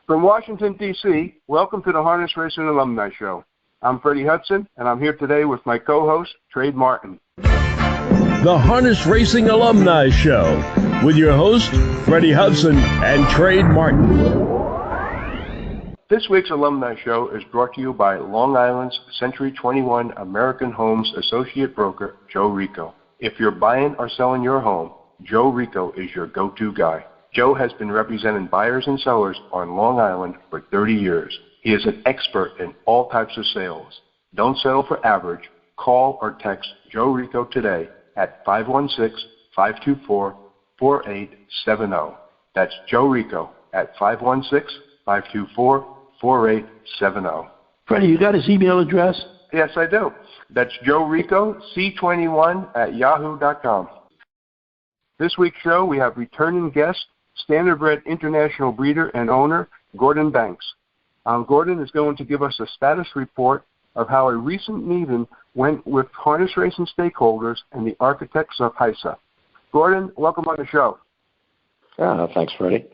From Washington, D.C., welcome to the Harness Racing Alumni Show. I'm Freddie Hudson, and I'm here today with my co-host, Trade Martin. The Harness Racing Alumni Show with your host, Freddie Hudson and Trade Martin. This week's Alumni Show is brought to you by Long Island's Century 21 American Homes Associate Broker, Joe Rico. If you're buying or selling your home, Joe Rico is your go-to guy. Joe has been representing buyers and sellers on Long Island for 30 years. He is an expert in all types of sales. Don't settle for average. Call or text Joe Rico today at 516-524-4870. That's Joe Rico at 516-524-4870. Freddie, you got his email address? Yes, I do. That's Joe Rico, C21@yahoo.com. This week's show, we have returning guest, Standardbred International breeder and owner, Gordon Banks. Gordon is going to give us a status report of how a recent meeting went with harness racing stakeholders and the architects of HISA. Gordon, welcome on the show. Thanks, Freddie.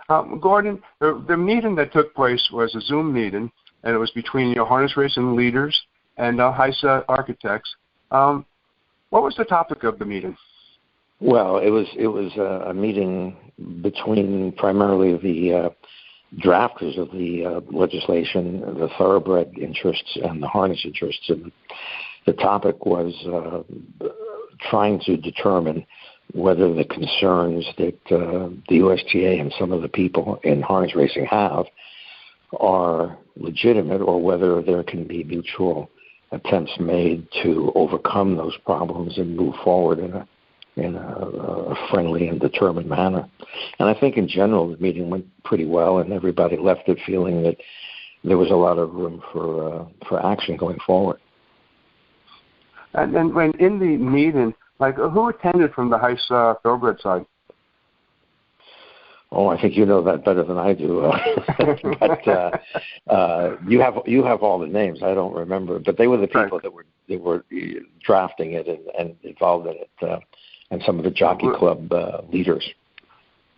Gordon, the meeting that took place was a Zoom meeting, and it was between your harness racing leaders and HISA architects. What was the topic of the meeting? Well, it was a meeting between primarily the drafters of the legislation, the thoroughbred interests, and the harness interests. And the topic was trying to determine whether the concerns that the USTA and some of the people in harness racing have are legitimate, or whether there can be mutual attempts made to overcome those problems and move forward in a friendly and determined manner. And I think in general the meeting went pretty well, and everybody left it feeling that there was a lot of room for action going forward. And when in the meeting, who attended from the HISA thoroughbred side? Oh, I think you know that better than I do. But you have all the names. I don't remember, but they were the people that were drafting it and involved in it, and some of the jockey club leaders.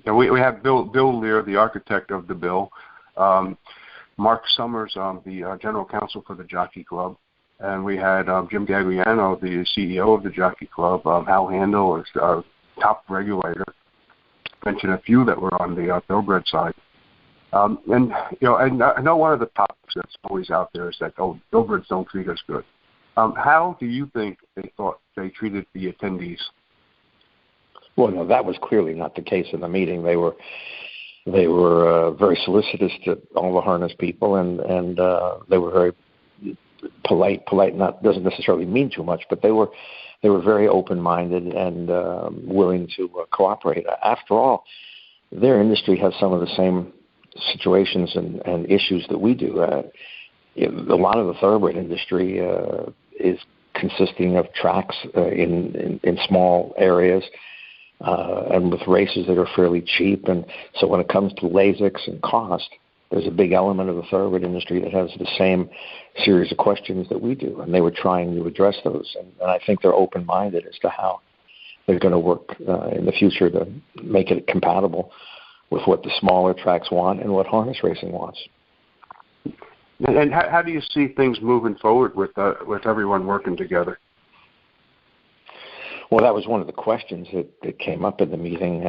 Yeah, we have Bill Lear, the architect of the bill, Mark Summers, the general counsel for the jockey club, and we had Jim Gagliano, the CEO of the jockey club, Hal Handel is our top regulator. Mention a few that were on the thoroughbred side. And I know one of the topics that's always out there is that, thoroughbreds don't treat us good. How do you think they thought they treated the attendees? Well, no, that was clearly not the case in the meeting. They were very solicitous to all the harness people, and they were very polite. Doesn't necessarily mean too much, but they were very open-minded and willing to cooperate. After all, their industry has some of the same situations and issues that we do. A lot of the thoroughbred industry is consisting of tracks in small areas and with races that are fairly cheap. And so when it comes to LASIKs and cost, there's a big element of the thoroughbred industry that has the same series of questions that we do, and they were trying to address those. And I think they're open-minded as to how they're going to work in the future to make it compatible with what the smaller tracks want and what harness racing wants. And how do you see things moving forward with everyone working together? Well, that was one of the questions that came up in the meeting.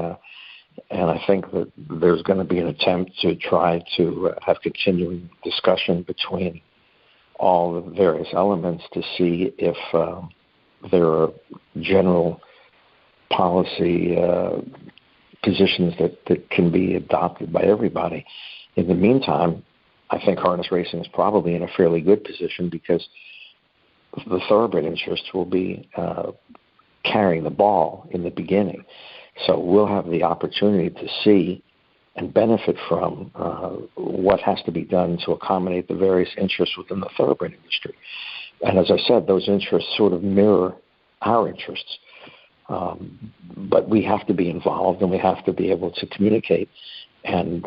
And I think that there's going to be an attempt to try to have continuing discussion between all the various elements to see if there are general policy positions that can be adopted by everybody. In the meantime, I think harness racing is probably in a fairly good position because the thoroughbred interests will be carrying the ball in the beginning. So we'll have the opportunity to see and benefit from what has to be done to accommodate the various interests within the thoroughbred industry. And as I said, those interests sort of mirror our interests. But we have to be involved and we have to be able to communicate. And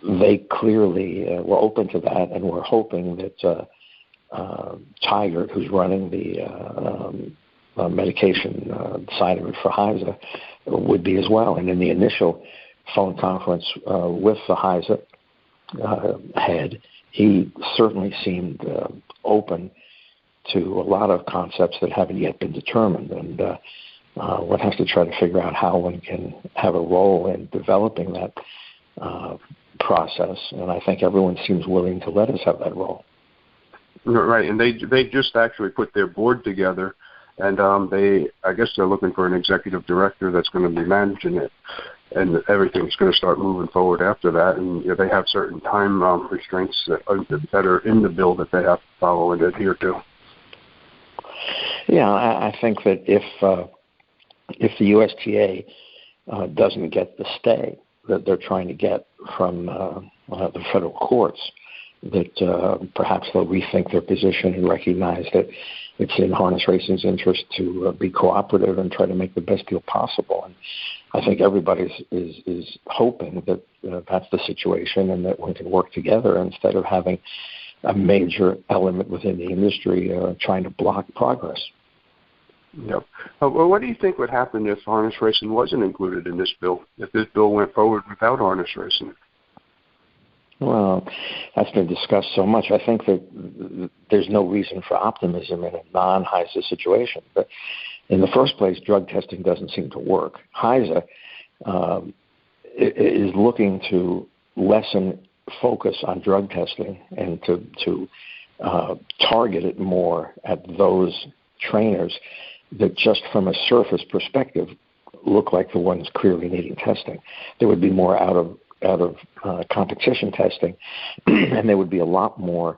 they clearly were open to that, and we're hoping that Tiger, who's running the medication side of it for HISA, would be as well. And in the initial phone conference with the HISA head, he certainly seemed open to a lot of concepts that haven't yet been determined. And one has to try to figure out how one can have a role in developing that process. And I think everyone seems willing to let us have that role. Right, and they just actually put their board together, and I guess they're looking for an executive director that's going to be managing it, and everything's going to start moving forward after that. And they have certain time restraints that are in the bill that they have to follow and adhere to. Yeah, I think that if the USTA doesn't get the stay that they're trying to get from the federal courts, that perhaps they'll rethink their position and recognize that it's in Harness Racing's interest to be cooperative and try to make the best deal possible. And I think everybody is hoping that that's the situation and that one can work together instead of having a major element within the industry trying to block progress. Yep. Well, what do you think would happen if harness racing wasn't included in this bill, if this bill went forward without harness racing? Well, that's been discussed so much. I think that there's no reason for optimism in a non-HISA situation. But in the first place, drug testing doesn't seem to work. HISA is looking to lessen focus on drug testing and to target it more at those trainers that just from a surface perspective look like the ones clearly needing testing. There would be more out of competition testing, and there would be a lot more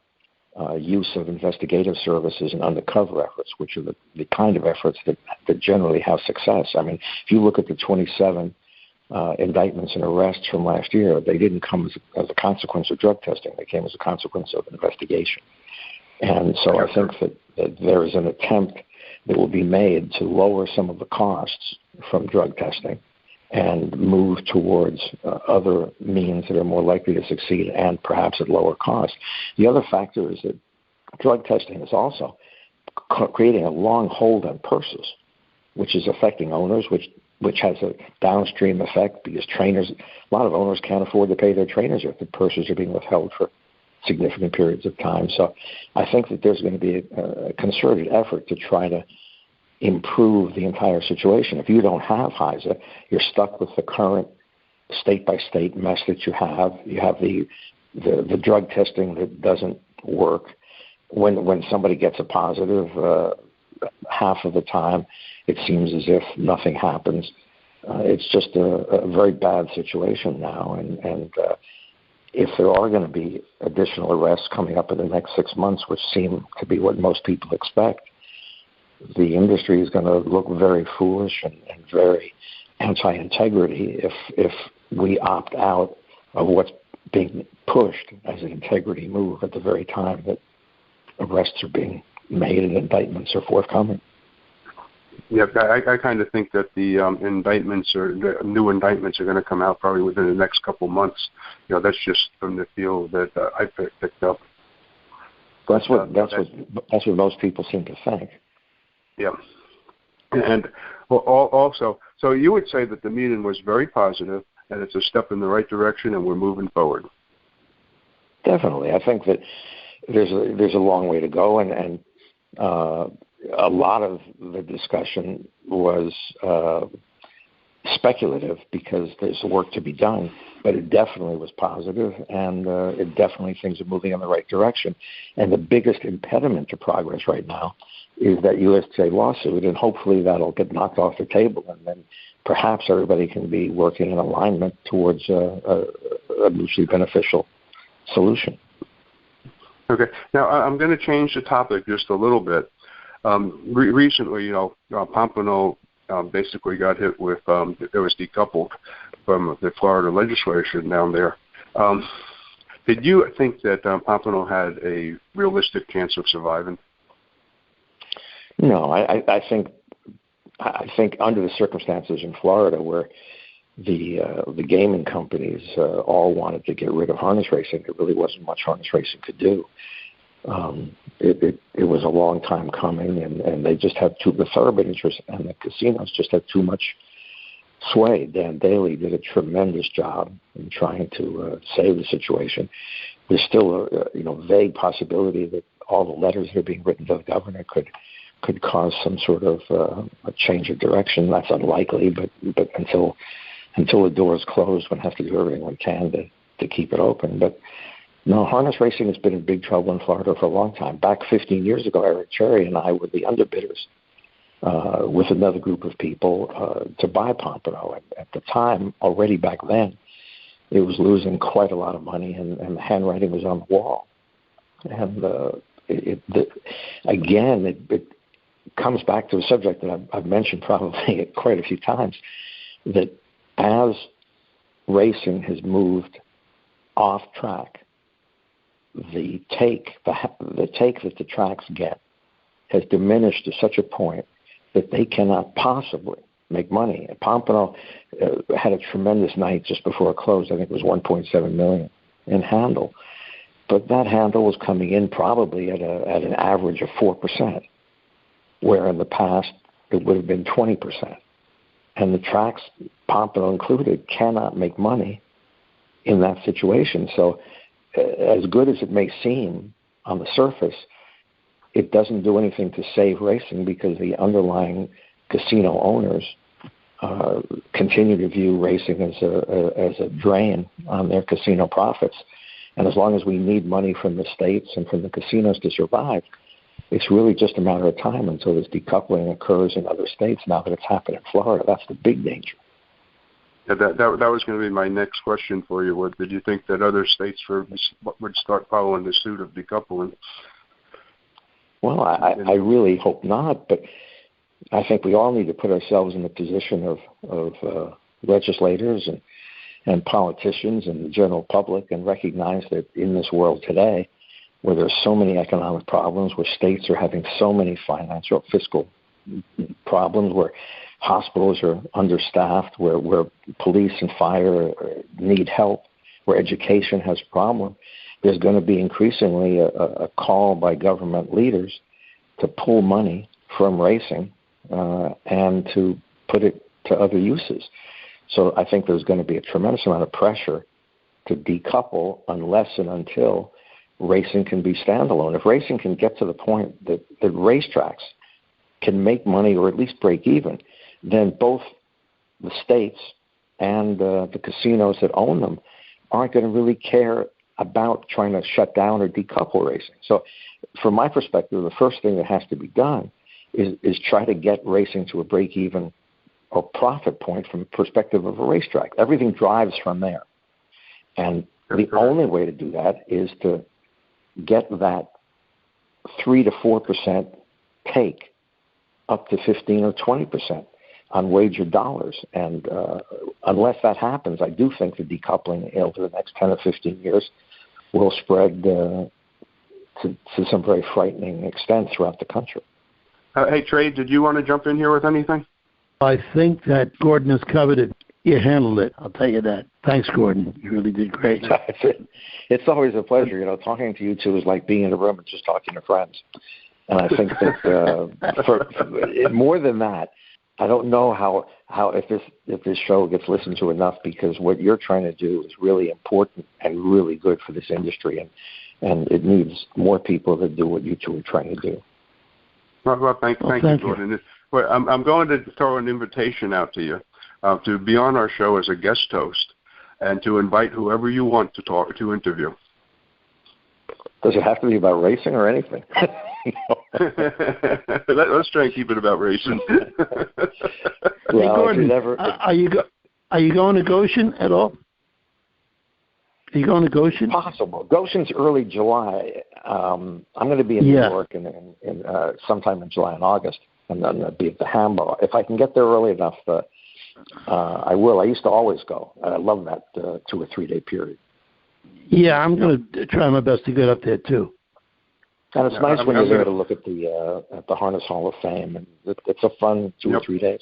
use of investigative services and undercover efforts, which are the kind of efforts that generally have success. I mean, if you look at the 27 indictments and arrests from last year, they didn't come as a consequence of drug testing. They came as a consequence of investigation. And so I think that there is an attempt that will be made to lower some of the costs from drug testing and move towards other means that are more likely to succeed and perhaps at lower cost. The other factor is that drug testing is also creating a long hold on purses, which is affecting owners, which has a downstream effect because trainers, a lot of owners can't afford to pay their trainers if the purses are being withheld for significant periods of time. So I think that there's going to be a concerted effort to try to improve the entire situation. If you don't have HISA, you're stuck with the current state-by-state mess that you have. You have the drug testing that doesn't work. When somebody gets a positive, half of the time it seems as if nothing happens. It's just a very bad situation now, and if there are going to be additional arrests coming up in the next 6 months, which seem to be what most people expect, the industry is going to look very foolish and very anti-integrity if we opt out of what's being pushed as an integrity move at the very time that arrests are being made and indictments are forthcoming. Yeah, I kind of think that the indictments or the new indictments are going to come out probably within the next couple months. That's just from the field that I picked up. That's what most people seem to think. Yeah, and also, so you would say that the meeting was very positive, and it's a step in the right direction, and we're moving forward. Definitely, I think that there's a long way to go, and a lot of the discussion was speculative because there's work to be done, but it definitely was positive, and it definitely things are moving in the right direction. And the biggest impediment to progress right now is that USTA lawsuit, and hopefully that'll get knocked off the table, and then perhaps everybody can be working in alignment towards a mutually beneficial solution. Okay. Now, I'm going to change the topic just a little bit. Recently, Pompano basically got hit with, it was decoupled from the Florida legislation down there. Did you think that Pompano had a realistic chance of surviving? No, I think under the circumstances in Florida where the gaming companies all wanted to get rid of harness racing, there really wasn't much harness racing could do. It was a long time coming, and they just had the thoroughbred interest, and the casinos just had too much sway. Dan Daly did a tremendous job in trying to save the situation. There's still a vague possibility that all the letters that are being written to the governor could cause some sort of a change of direction. That's unlikely, but until the doors close, one has to do everything one can to keep it open. But no, harness racing has been in big trouble in Florida for a long time. Back 15 years ago, Eric Cherry and I were the underbidders with another group of people to buy Pompano. At the time, already back then, it was losing quite a lot of money, and the handwriting was on the wall. And it comes back to a subject that I've mentioned probably quite a few times, that as racing has moved off track, the take that the tracks get has diminished to such a point that they cannot possibly make money. Pompano had a tremendous night just before it closed. I think it was $1.7 million in handle, but that handle was coming in probably at an average of 4%, where in the past it would have been 20%. And the tracks, Pompano included, cannot make money in that situation. So as good as it may seem on the surface, it doesn't do anything to save racing, because the underlying casino owners continue to view racing as a drain on their casino profits. And as long as we need money from the states and from the casinos to survive, it's really just a matter of time until this decoupling occurs in other states. Now that it's happened in Florida, that's the big danger. Yeah, that was going to be my next question for you. Did you think that other states would start following the suit of decoupling? Well, I really hope not, but I think we all need to put ourselves in the position of legislators and politicians and the general public, and recognize that in this world today, where there's so many economic problems, where states are having so many financial, fiscal problems, where hospitals are understaffed, where police and fire need help, where education has problems, there's going to be increasingly a call by government leaders to pull money from racing and to put it to other uses. So I think there's going to be a tremendous amount of pressure to decouple unless and until racing can be standalone. If racing can get to the point that racetracks can make money or at least break even, then both the states and the casinos that own them aren't going to really care about trying to shut down or decouple racing. So from my perspective, the first thing that has to be done is try to get racing to a break-even or profit point from the perspective of a racetrack. Everything drives from there. And the only way to do that is to get that 3 to 4% take up to 15 or 20% on wagered dollars. And unless that happens, I do think the decoupling over the next 10 or 15 years will spread to some very frightening extent throughout the country. Hey, Trey, did you want to jump in here with anything? I think that Gordon has covered it. You handled it. I'll tell you that. Thanks, Gordon. You really did great. It's always a pleasure. Talking to you two is like being in a room and just talking to friends. And I think that for more than that, I don't know how if this show gets listened to enough, because what you're trying to do is really important and really good for this industry, and it needs more people that do what you two are trying to do. Well, thank you, Gordon. Well, I'm going to throw an invitation out to you to be on our show as a guest host and to invite whoever you want to interview. Does it have to be about racing or anything? Let's try and keep it about racing. Hey, Gordon, are you going to Goshen at all? Are you going to Goshen? Possible. Goshen's early July. I'm going to be in New York in sometime in July and August, and then I'll be at the Hambo. If I can get there early enough, I will. I used to always go. I love that 2 or 3 day period. Yeah, I'm going to try my best to get up there too. And it's nice when you're there to look at the Harness Hall of Fame, and it's a fun 2 or 3 days.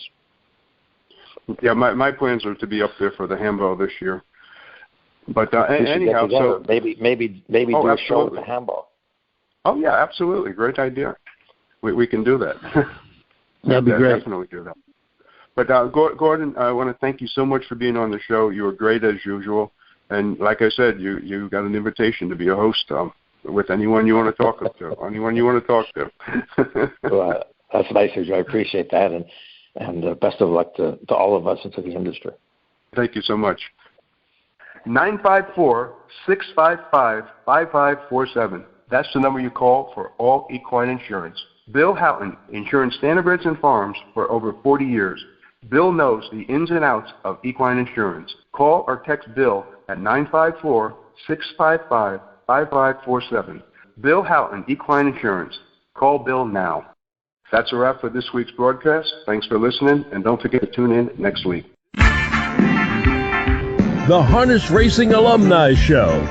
Yeah, my plans are to be up there for the Hambo this year. But anyhow, so maybe do a show at the Hambo. Oh yeah, absolutely, great idea. We can do that. That'd be great. Definitely do that. But Gordon, I want to thank you so much for being on the show. You were great as usual. And like I said, you got an invitation to be a host with anyone you want to talk to, anyone you want to talk to. Well, that's nice of you. I appreciate that. And best of luck to all of us and to the industry. Thank you so much. 954-655-5547. That's the number you call for all equine insurance. Bill Houghton, insuring standardbreds and farms for over 40 years. Bill knows the ins and outs of equine insurance. Call or text Bill at 954-655-5547. Bill Houghton, Equine Insurance. Call Bill now. That's a wrap for this week's broadcast. Thanks for listening, and don't forget to tune in next week. The Harness Racing Alumni Show